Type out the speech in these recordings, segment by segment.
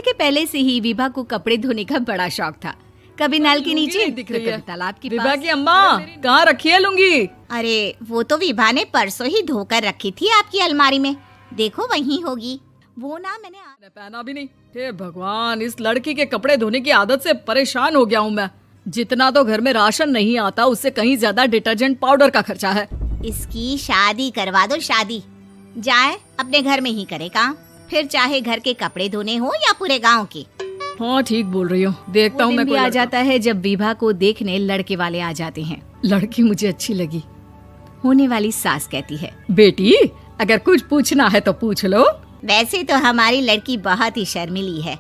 कि पहले से ही विभा को कपड़े धोने का बड़ा शौक था। कभी नल के नीचे दिख रही तो है। कभी तालाब के विभा पास। की अम्मा कहाँ रखी है लुंगी? अरे वो तो विभा ने परसों ही धोकर रखी थी आपकी अलमारी में, देखो वहीं होगी। वो ना मैंने पहना भी नहीं। हे भगवान, इस लड़की के कपड़े धोने की आदत से परेशान हो गया हूँ मैं। जितना तो घर में राशन नहीं आता उससे कहीं ज्यादा डिटर्जेंट पाउडर का खर्चा है। इसकी शादी करवा दो, शादी जाए अपने घर में ही करे काम, फिर चाहे घर के कपड़े धोने हो या पूरे गांव के। हाँ ठीक बोल रही हूँ, देखता हूँ वो मैं दिन भी कोई आ लड़का। जाता है जब विभा को देखने लड़के वाले आ जाते हैं। लड़की मुझे अच्छी लगी। होने वाली सास कहती है, बेटी अगर कुछ पूछना है तो पूछ लो। वैसे तो हमारी लड़की बहुत ही शर्मीली है,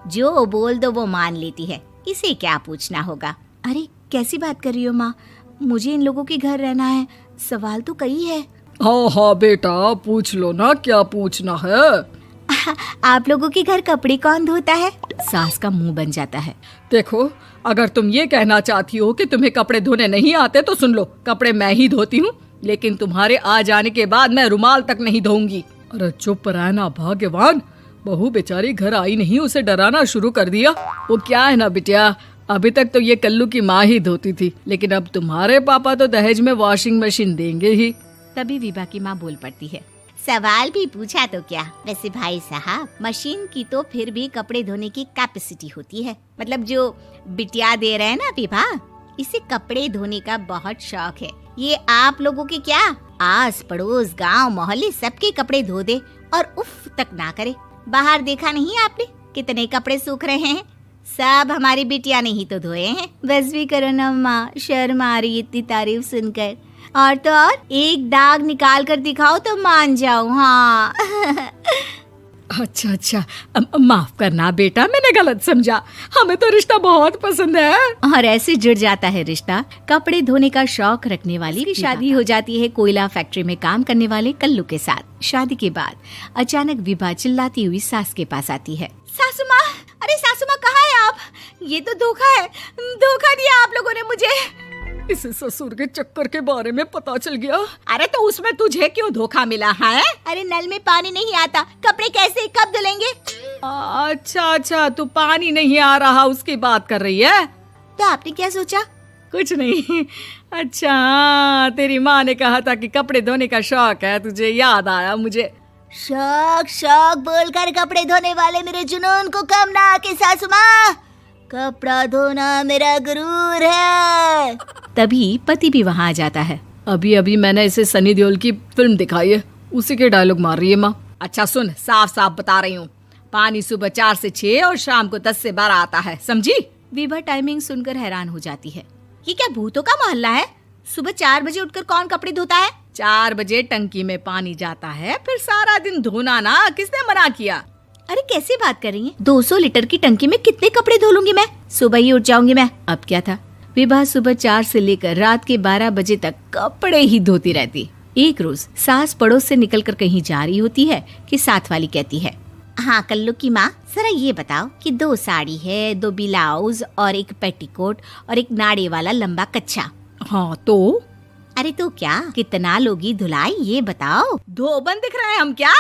जो बोल दो वो मान लेती है, इसे क्या पूछना होगा। अरे कैसी बात कर रही हो माँ, मुझे इन लोगों के घर रहना है, सवाल तो कई है। हाँ हाँ बेटा पूछ लो ना, क्या पूछना है। आप लोगों के घर कपड़े कौन धोता है? सास का मुंह बन जाता है। देखो अगर तुम ये कहना चाहती हो कि तुम्हें कपड़े धोने नहीं आते तो सुन लो, कपड़े मैं ही धोती हूँ, लेकिन तुम्हारे आ जाने के बाद मैं रुमाल तक नहीं धोऊंगी। अरे चुप रहना भाग्यवान, बहू बेचारी घर आई नहीं, उसे डराना शुरू कर दिया। वो क्या है ना बिटिया, अभी तक तो ये कल्लू की माँ ही धोती थी, लेकिन अब तुम्हारे पापा तो दहेज में वॉशिंग मशीन देंगे ही। तभी विभा की माँ बोल पड़ती है, सवाल भी पूछा तो क्या, वैसे भाई साहब मशीन की तो फिर भी कपड़े धोने की कैपेसिटी होती है। मतलब जो बिटिया दे रहे हैं ना विभा, इसे कपड़े धोने का बहुत शौक है। ये आप लोगों के क्या आस पड़ोस गांव मोहल्ले सबके कपड़े धो दे और उफ तक ना करे। बाहर देखा नहीं आपने कितने कपड़े सूख रहे हैं, सब हमारी बिटिया ने ही तो धोए हैं। बस भी करो ना माँ, शर्म आ रही इतनी तारीफ सुनकर। और तो और एक दाग निकाल कर दिखाओ तो मान जाओ। हाँ अच्छा अच्छा, माफ करना बेटा, मैंने गलत समझा, हमें तो रिश्ता बहुत पसंद है। और ऐसे जुड़ जाता है रिश्ता कपड़े धोने का शौक रखने वाली की शादी हो जाती है कोयला फैक्ट्री में काम करने वाले कल्लू के साथ। शादी के बाद अचानक विभा चिल्लाती हुई सास के पास आती है। सासू माँ, अरे सासू माँ कहाँ है आप? ये तो धोखा है, धोखा दिया आप लोगों ने मुझे। इस ससुर के चक्कर के बारे में पता चल गया। अरे तो उसमें तुझे क्यों धोखा मिला है? अरे नल में पानी नहीं आता, कपड़े कैसे कब धुलेंगे? अच्छा अच्छा, तू पानी नहीं आ रहा उसकी बात कर रही है। तो आपने क्या सोचा? कुछ नहीं। अच्छा हाँ, तेरी माँ ने कहा था कि कपड़े धोने का शौक है तुझे, याद आया मुझे। शौक शौक बोलकर कपड़े धोने वाले मेरे जुनून को कम ना आके सासू माँ, कपड़ा धोना मेरा गुरूर है। तभी पति भी वहाँ आ जाता है। अभी अभी मैंने इसे सनी देओल की फिल्म दिखाई है, उसी के डायलॉग मार रही है माँ। अच्छा सुन, साफ साफ बता रही हूँ, पानी सुबह 4 से 6 और शाम को 10 से 12 आता है, समझी? विभा टाइमिंग सुनकर हैरान हो जाती है। ये क्या भूतों का मोहल्ला है? सुबह 4 बजे उठकर कौन कपड़े धोता है? 4 बजे टंकी में पानी जाता है, फिर सारा दिन धोना ना, किसने मना किया? अरे कैसी बात कर रही हैं? 200 लीटर की टंकी में कितने कपड़े धो लूंगी मैं, सुबह ही उठ जाऊंगी मैं। अब क्या था, विभा सुबह 4 से लेकर रात के 12 बजे तक कपड़े ही धोती रहती। एक रोज सास पड़ोस से निकलकर कहीं जा रही होती है कि साथ वाली कहती है, हाँ कल्लू की माँ, जरा ये बताओ कि 2 साड़ी है, 2 ब्लाउज और एक पेटीकोट और एक नाड़े वाला लंबा कच्छा। हाँ तो? अरे तो क्या, कितना लोगी धुलाई ये बताओ। धोबन दिख रहे हैं हम क्या?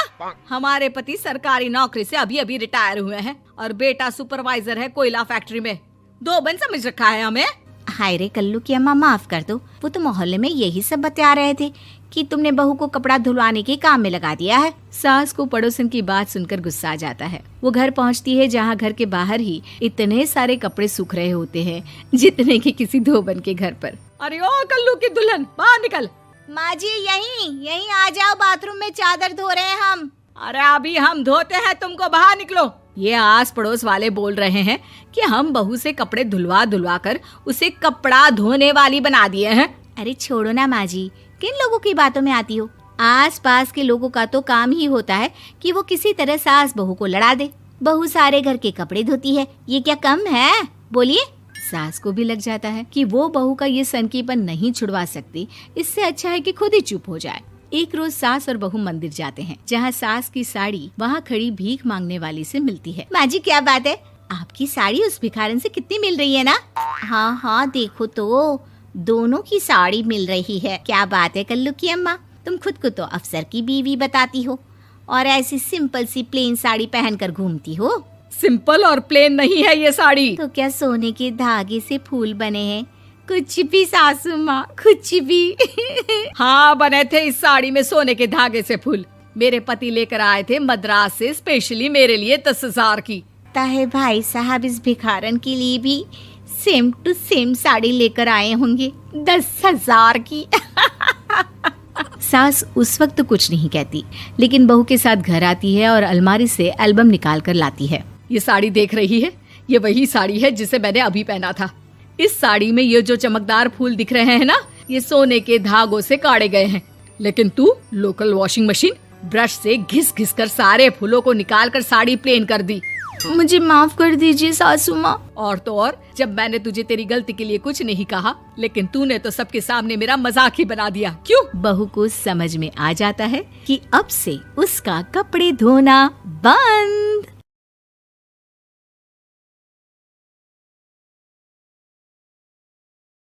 हमारे पति सरकारी नौकरी से अभी अभी रिटायर हुए हैं और बेटा सुपरवाइजर है कोयला फैक्ट्री में। धोबन समझ रखा है हमें? हाय रे कल्लू की अम्मा, माफ कर दो, वो तो मोहल्ले में यही सब बता रहे थे कि तुमने बहू को कपड़ा धुलवाने के काम में लगा दिया है। सास को पड़ोसन की बात सुनकर गुस्सा आ जाता है। वो घर पहुंचती है जहां घर के बाहर ही इतने सारे कपड़े सूख रहे होते हैं जितने कि किसी धोबन के घर पर। अरे ओ कल्लू की दुल्हन, बाहर निकल। माँ जी यहीं आ जाओ, बाथरूम में चादर धो रहे हैं हम। अरे अभी हम धोते हैं, तुमको बाहर निकलो। ये आस पड़ोस वाले बोल रहे हैं कि हम बहू से कपड़े धुलवा धुलवा कर उसे कपड़ा धोने वाली बना दिए हैं। अरे छोड़ो ना माँ जी, किन लोगों की बातों में आती हो? आस पास के लोगों का तो काम ही होता है कि वो किसी तरह सास बहू को लड़ा दे। बहू सारे घर के कपड़े धोती है, ये क्या कम है? बोलिए। सास को भी लग जाता है कि वो बहू का ये सनकीपन नहीं छुड़वा सकती, इससे अच्छा है कि खुद ही चुप हो जाए। एक रोज सास और बहू मंदिर जाते हैं, जहाँ सास की साड़ी वहाँ खड़ी भीख मांगने वाली से मिलती है। माँ जी क्या बात है, आपकी साड़ी उस भिखारन से कितनी मिल रही है ना? हाँ हाँ देखो तो, दोनों की साड़ी मिल रही है। क्या बात है कल्लू की अम्मा, तुम खुद को तो अफसर की बीवी बताती हो और ऐसी सिंपल सी प्लेन साड़ी पहनकर घूमती हो। सिंपल और प्लेन नहीं है ये साड़ी। तो क्या सोने के धागे से फूल बने हैं? कुछ भी सासू माँ, कुछ भी। हाँ, बने थे इस साड़ी में सोने के धागे से फूल। मेरे पति लेकर आए थे मद्रास से स्पेशली मेरे लिए 10,000 की। ताहे भाई साहब इस भिखारन के लिए भी सेम टू सेम साड़ी लेकर आए होंगे 10,000 की। सास उस वक्त तो कुछ नहीं कहती, लेकिन बहू के साथ घर आती है और अलमारी से एल्बम निकाल कर लाती है। ये साड़ी देख रही है, ये वही साड़ी है जिसे मैंने अभी पहना था। इस साड़ी में ये जो चमकदार फूल दिख रहे हैं ना, ये सोने के धागों से काढ़े गए हैं। लेकिन तू लोकल वॉशिंग मशीन ब्रश से घिस घिस कर सारे फूलों को निकाल कर साड़ी प्लेन कर दी। मुझे माफ कर दीजिए सासू माँ। और तो और, जब मैंने तुझे तेरी गलती के लिए कुछ नहीं कहा, लेकिन तूने तो सबके सामने मेरा मजाक ही बना दिया। क्यों? बहू को समझ में आ जाता है कि अब से उसका कपड़े धोना बंद।